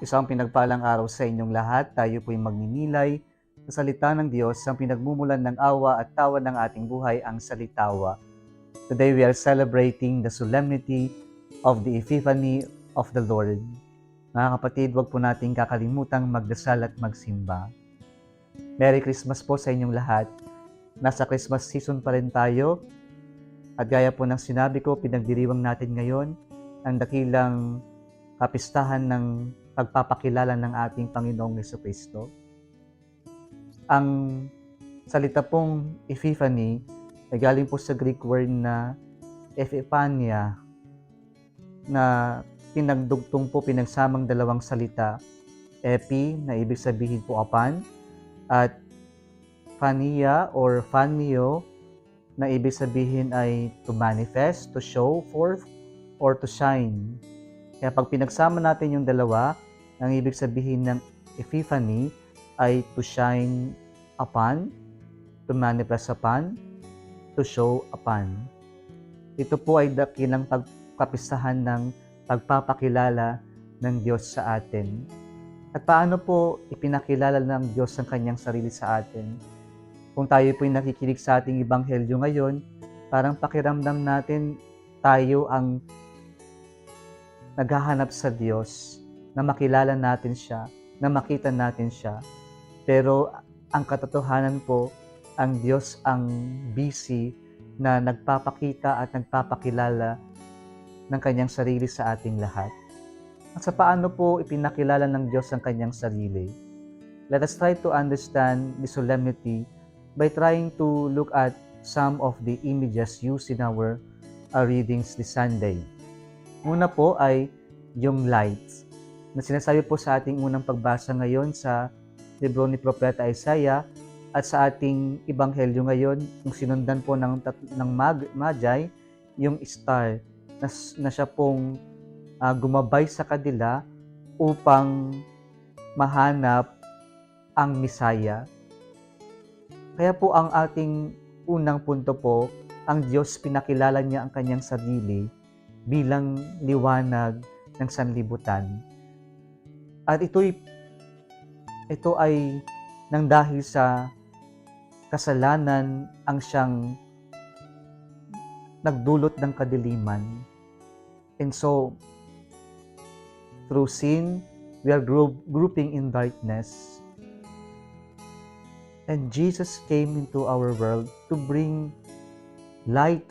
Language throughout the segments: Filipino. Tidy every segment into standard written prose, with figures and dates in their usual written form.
Isang pinagpalang araw sa inyong lahat. Tayo po'y magninilay sa salita ng Diyos, ang pinagmumulan ng awa at tawa ng ating buhay, ang salitawa. Today we are celebrating the solemnity of the Epiphany of the Lord. Mga kapatid, huwag po nating kakalimutang magdasal at magsimba. Merry Christmas po sa inyong lahat. Nasa Christmas season pa rin tayo. At gaya po ng sinabi ko, pinagdiriwang natin ngayon ang dakilang kapistahan ng pagpapakilala ng ating Panginoong Jesucristo. Ang salita pong Epiphany ay galing po sa Greek word na epiphania, na pinagdugtong po, pinagsamang dalawang salita. Epi, na ibig sabihin po upon, at phania or phanio, na ibig sabihin ay to manifest, to show forth, or to shine. Kaya pag pinagsama natin yung dalawa, ang ibig sabihin ng Epiphany ay to shine upon, to manifest upon, to show upon. Ito po ay dakilang pagkapistahan ng pagpapakilala ng Diyos sa atin. At paano po ipinakilala ng Diyos ang kanyang sarili sa atin? Kung tayo po'y nakikinig sa ating ebanghelyo ngayon, parang pakiramdam natin tayo ang naghahanap sa Diyos, na makilala natin siya, na makita natin siya. Pero ang katotohanan po, ang Diyos ang busy na nagpapakita at nagpapakilala ng kanyang sarili sa ating lahat. At sa paano po ipinakilala ng Diyos ang kanyang sarili? Let us try to understand the solemnity by trying to look at some of the images used in our readings this Sunday. Una po ay yung lights, na sinasabi po sa ating unang pagbasa ngayon sa libro ni Propeta Isaiah at sa ating ebanghelyo ngayon, yung sinundan po ng Magi, yung star na siya pong gumabay sa kanila upang mahanap ang Misaya. Kaya po ang ating unang punto po, ang Diyos pinakilala niya ang kanyang sarili bilang liwanag ng sanlibutan. At ito ay nang dahil sa kasalanan ang siyang nagdulot ng kadiliman. And so, through sin, we are grouping in darkness. And Jesus came into our world to bring light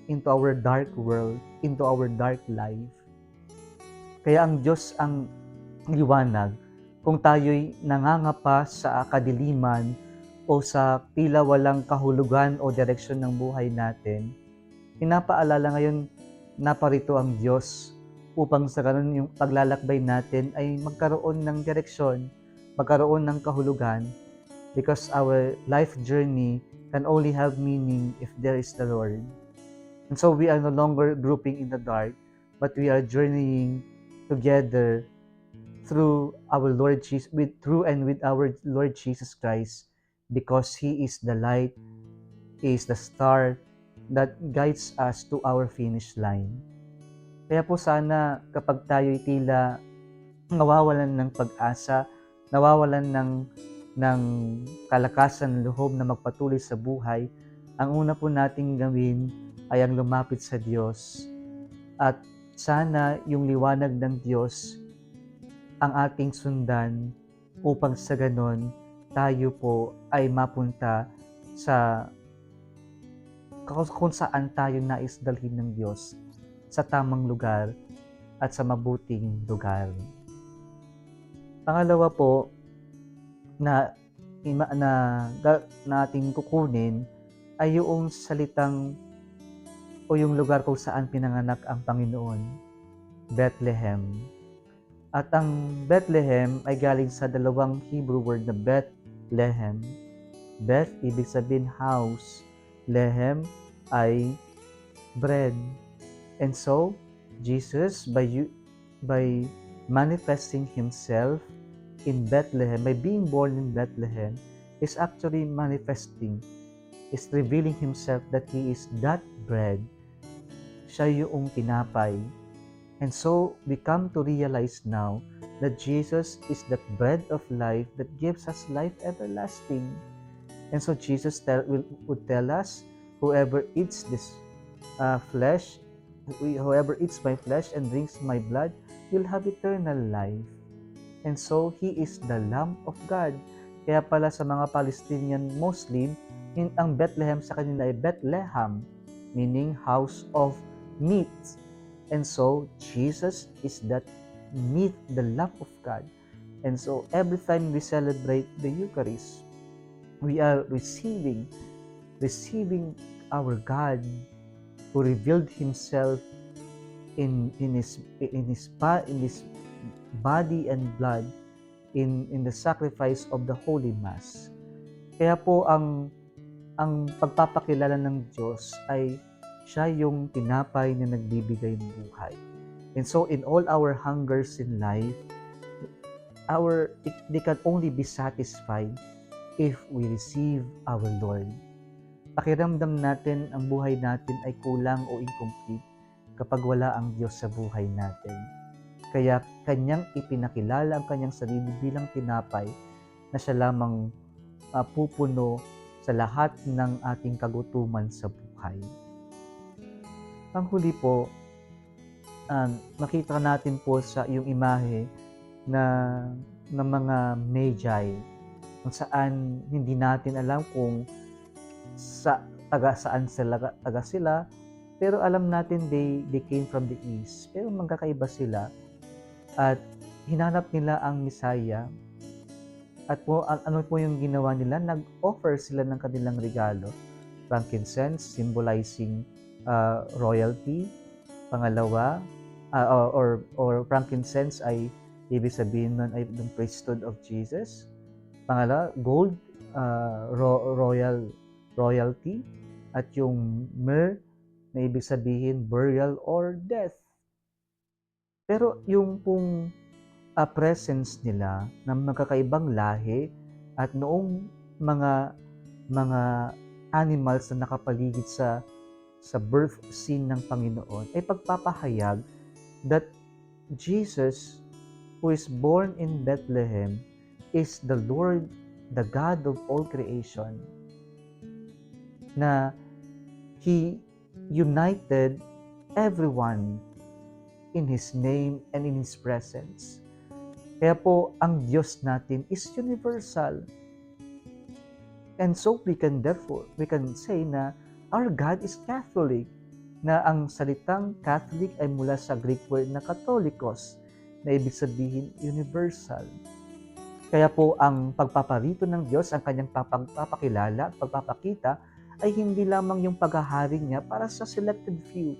into our dark world, into our dark life. Kaya ang Diyos ang liwanag. Kung tayo'y nangangapa sa kadiliman o sa tila walang kahulugan o direksyon ng buhay natin, pinapaalala ngayon, naparito ang Diyos upang sa ganun yung paglalakbay natin ay magkaroon ng direksyon, magkaroon ng kahulugan, because our life journey can only have meaning if there is the Lord. And so we are no longer grouping in the dark, but we are journeying together through our Lord Jesus, with our Lord Jesus Christ, because He is the light, He is the star that guides us to our finish line. Kaya po sana kapag tayo'y tila nawawalan ng pag-asa, nawawalan ng kalakasan ng loob na magpatuloy sa buhay, ang una po nating gawin ay ang lumapit sa Diyos. At sana yung liwanag ng Diyos ang ating sundan upang sa ganon tayo po ay mapunta sa kung saan tayo nais dalhin ng Diyos, sa tamang lugar at sa mabuting lugar. Pangalawa po na ating kukunin ay yung salitang o yung lugar kung saan pinanganak ang Panginoon, Bethlehem. At ang Bethlehem ay galing sa dalawang Hebrew word na Bethlehem. Beth, ibig sabihin house. Lehem ay bread. And so, Jesus, by manifesting Himself in Bethlehem, by being born in Bethlehem, is actually manifesting, is revealing Himself that He is that bread. Siya yung tinapay. And so, we come to realize now that Jesus is that bread of life that gives us life everlasting. And so Jesus would tell us, whoever eats this flesh, whoever eats my flesh and drinks my blood will have eternal life. And so, He is the Lamb of God. Kaya pala sa mga Palestinian Muslim, ang Bethlehem sa kanila ay Bethlehem, meaning house of meat. And so, Jesus is that meat, the Lamb of God. And so, every time we celebrate the Eucharist, we are receiving our God who revealed Himself in His body and blood in the sacrifice of the Holy Mass. Kaya po ang pagpapakilala ng Diyos ay siya yung tinapay na nagbibigay ng buhay. And so in all our hungers in life, they can only be satisfied if we receive our Lord. Pakiramdam natin ang buhay natin ay kulang o incomplete kapag wala ang Diyos sa buhay natin. Kaya kanyang ipinakilala ang kanyang sarili bilang tinapay na siya lamang pupuno sa lahat ng ating kagutuman sa buhay. Panghuli po, makita natin po sa iyong imahe na mga Magi kung saan hindi natin alam kung taga sila, pero alam natin they came from the east, pero magkakaiba sila at hinanap nila ang Messiah. At po, ano po yung ginawa nila? Nag-offer sila ng kanilang regalo, frankincense symbolizing royalty. Pangalawa, or frankincense ay ibig sabihin nun ay the priesthood of Jesus. Pangalawa, gold, royalty, at yung myrrh na ibig sabihin burial or death. Pero yung pong presence nila ng magkakaibang lahi at noong mga animals na nakapaligid sa birth scene ng Panginoon ay pagpapahayag that Jesus, who is born in Bethlehem, is the Lord, the God of all creation, na He united everyone in His name and in His presence. Kaya po, ang Diyos natin is universal. And so we can say na our God is Catholic, na ang salitang Catholic ay mula sa Greek word na Katholikos, na ibig sabihin universal. Kaya po ang pagpaparito ng Diyos, ang kanyang pagpapakilala, pagpapakita, ay hindi lamang yung paghahari niya para sa selected few,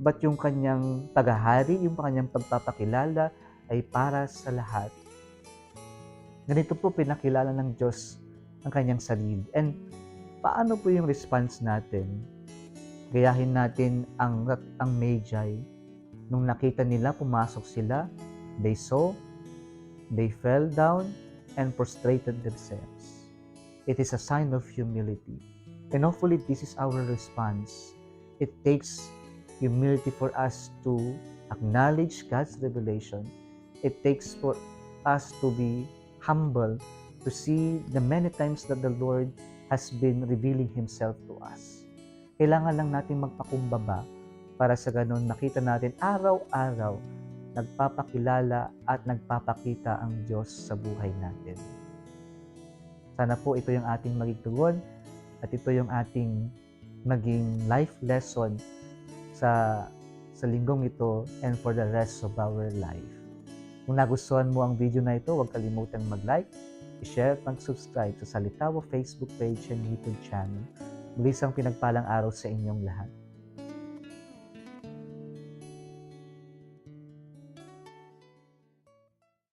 but yung kanyang paghahari, yung kanyang pagpapakilala ay para sa lahat. Ganito po pinakilala ng Diyos ang kanyang sarili. And paano po yung response natin? Gayahin natin ang Magi. Nung nakita nila, pumasok sila, they saw, they fell down, and prostrated themselves. It is a sign of humility. And hopefully, this is our response. It takes humility for us to acknowledge God's revelation. It takes for us to be humble, to see the many times that the Lord has been revealing Himself to us. Kailangan lang natin magpakumbaba para sa ganun makita natin araw-araw nagpapakilala at nagpapakita ang Diyos sa buhay natin. Sana po ito yung ating maging tugon at ito yung ating maging life lesson sa linggong ito and for the rest of our life. Kung nagustuhan mo ang video na ito, huwag kalimutang mag-like, i-share at mag-subscribe sa Salitawa Facebook page and YouTube channel. Muli isang pinagpalang araw sa inyong lahat.